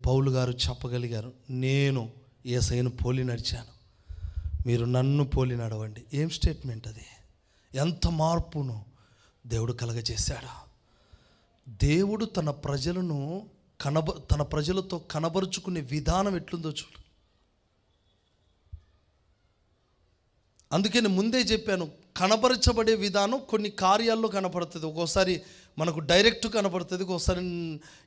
పౌలు గారు చెప్పగలిగారు, నేను యేసయ్యను పోలి నడిచాను, మీరు నన్ను పోలి నడవండి. ఏం స్టేట్మెంట్ అది! ఎంత మార్పును దేవుడు కలగజేశాడు. దేవుడు తన ప్రజలను తన ప్రజలతో కనబరుచుకునే విధానం ఎట్లుందో చూడు. అందుకే నేను ముందే చెప్పాను, కనబరచబడే విధానం కొన్ని కార్యాల్లో కనపడుతుంది. ఒక్కోసారి మనకు డైరెక్ట్ కనపడుతుంది, ఒక్కోసారి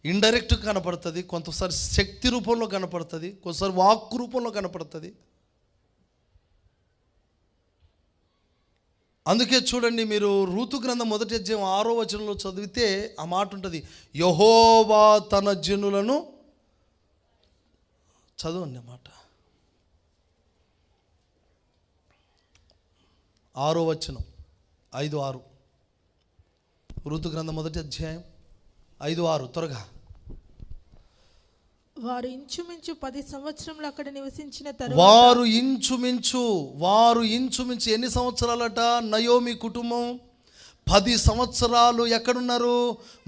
ఇండైరెక్ట్ కనపడుతుంది, కొంతసారి శక్తి రూపంలో కనపడుతుంది, కొంతసారి వాక్కు రూపంలో కనపడుతుంది. అందుకే చూడండి, మీరు రూతు గ్రంథం 1వ అధ్యాయం 6వ వచనంలో చదివితే ఆ మాట ఉంటుంది, యెహోవా తన జనులను, చదవండి ఆ మాట, 6వ వచనం, 5:6, రూతు గ్రంథం 1వ అధ్యాయం 5:6, త్వరగా. వారు ఇంచుమించు 10 సంవత్సరములు అక్కడ నివసించిన తరువాత, వారు ఇంచుమించు ఎన్ని సంవత్సరాలట? నయోమి కుటుంబం 10 సంవత్సరాలు ఎక్కడున్నారు?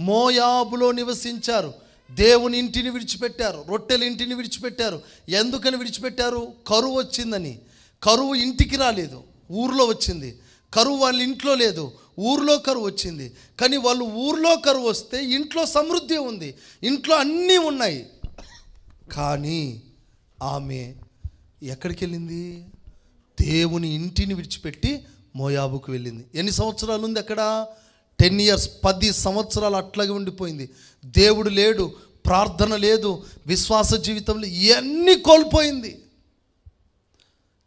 మోయాబులో నివసించారు. దేవుని ఇంటిని విడిచిపెట్టారు, రొట్టెల ఇంటిని విడిచిపెట్టారు. ఎందుకని విడిచిపెట్టారు? కరువు వచ్చిందని. కరువు ఇంటికి రాలేదు, ఊర్లో వచ్చింది. కరువు వాళ్ళ ఇంట్లో లేదు, ఊర్లో కరువు వచ్చింది. కానీ వాళ్ళు ఊర్లో కరువు వస్తే ఇంట్లో సమృద్ధి ఉంది, ఇంట్లో అన్నీ ఉన్నాయి. కానీ ఆమె ఎక్కడికి వెళ్ళింది? దేవుని ఇంటిని విడిచిపెట్టి మోయాబుకు వెళ్ళింది. ఎన్ని సంవత్సరాలు ఉంది అక్కడ? 10 years, 10 సంవత్సరాలు అట్లాగే ఉండిపోయింది. దేవుడు లేడు, ప్రార్థన లేదు, విశ్వాస జీవితంలో ఇవన్నీ కోల్పోయింది.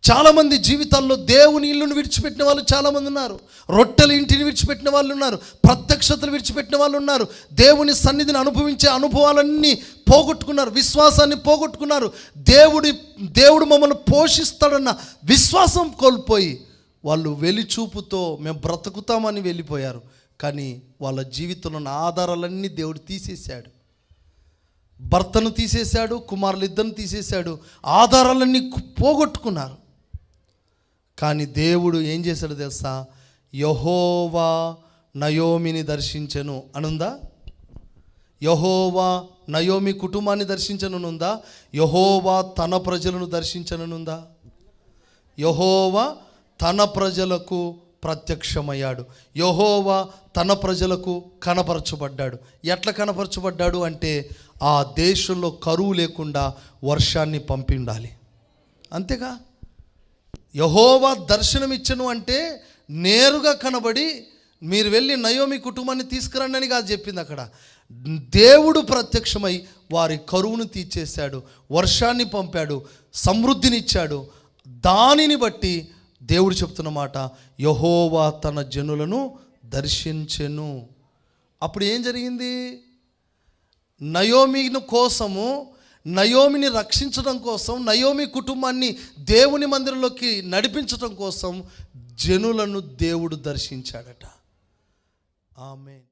చాలామంది జీవితాల్లో దేవుని ఇల్లును విడిచిపెట్టిన వాళ్ళు చాలామంది ఉన్నారు, రొట్టెల ఇంటిని విడిచిపెట్టిన వాళ్ళు ఉన్నారు, ప్రత్యక్షతలు విడిచిపెట్టిన వాళ్ళు ఉన్నారు, దేవుని సన్నిధిని అనుభవించే అనుభవాలన్నీ పోగొట్టుకున్నారు, విశ్వాసాన్ని పోగొట్టుకున్నారు. దేవుడు మమ్మల్ని పోషిస్తాడన్న విశ్వాసం కోల్పోయి వాళ్ళు వెలిచూపుతో మేము బ్రతుకుతామని వెళ్ళిపోయారు. కానీ వాళ్ళ జీవితంలో ఉన్న ఆధారాలన్నీ దేవుడు తీసేశాడు. భర్తను తీసేశాడు, కుమారులిద్దరిని తీసేశాడు, ఆధారాలన్నీ పోగొట్టుకున్నారు. కానీ దేవుడు ఏం చేశాడు తెలుసా? యెహోవా నయోమిని దర్శించెను అనుందా? యెహోవా నయోమి కుటుంబాన్ని దర్శించనుందా? యెహోవా తన ప్రజలను దర్శించనుందా? యెహోవా తన ప్రజలకు ప్రత్యక్షమయ్యాడు. యెహోవా తన ప్రజలకు కనపరచబడ్డాడు. ఎట్లా కనపరచబడ్డాడు అంటే, ఆ దేశంలో కరువు లేకుండా వర్షాన్ని పంపి ఉండాలి. అంతేగా? యెహోవా దర్శనమిచ్చను అంటే నేరుగా కనబడి మీరు వెళ్ళి నయోమి కుటుంబాన్ని తీసుకురండి అని కాదు చెప్పింది. అక్కడ దేవుడు ప్రత్యక్షమై వారి కరువును తీర్చేశాడు, వర్షాన్ని పంపాడు, సమృద్ధినిచ్చాడు. దానిని బట్టి దేవుడు చెప్తున్న మాట, యెహోవా తన జనులను దర్శించెను. అప్పుడు ఏం జరిగింది? నయోమిని రక్షించడం కోసం, నయోమి కుటుంబాన్ని దేవుని మందిరంలోకి నడిపించడం కోసం జనులను దేవుడు దర్శించాడట. ఆమేన్.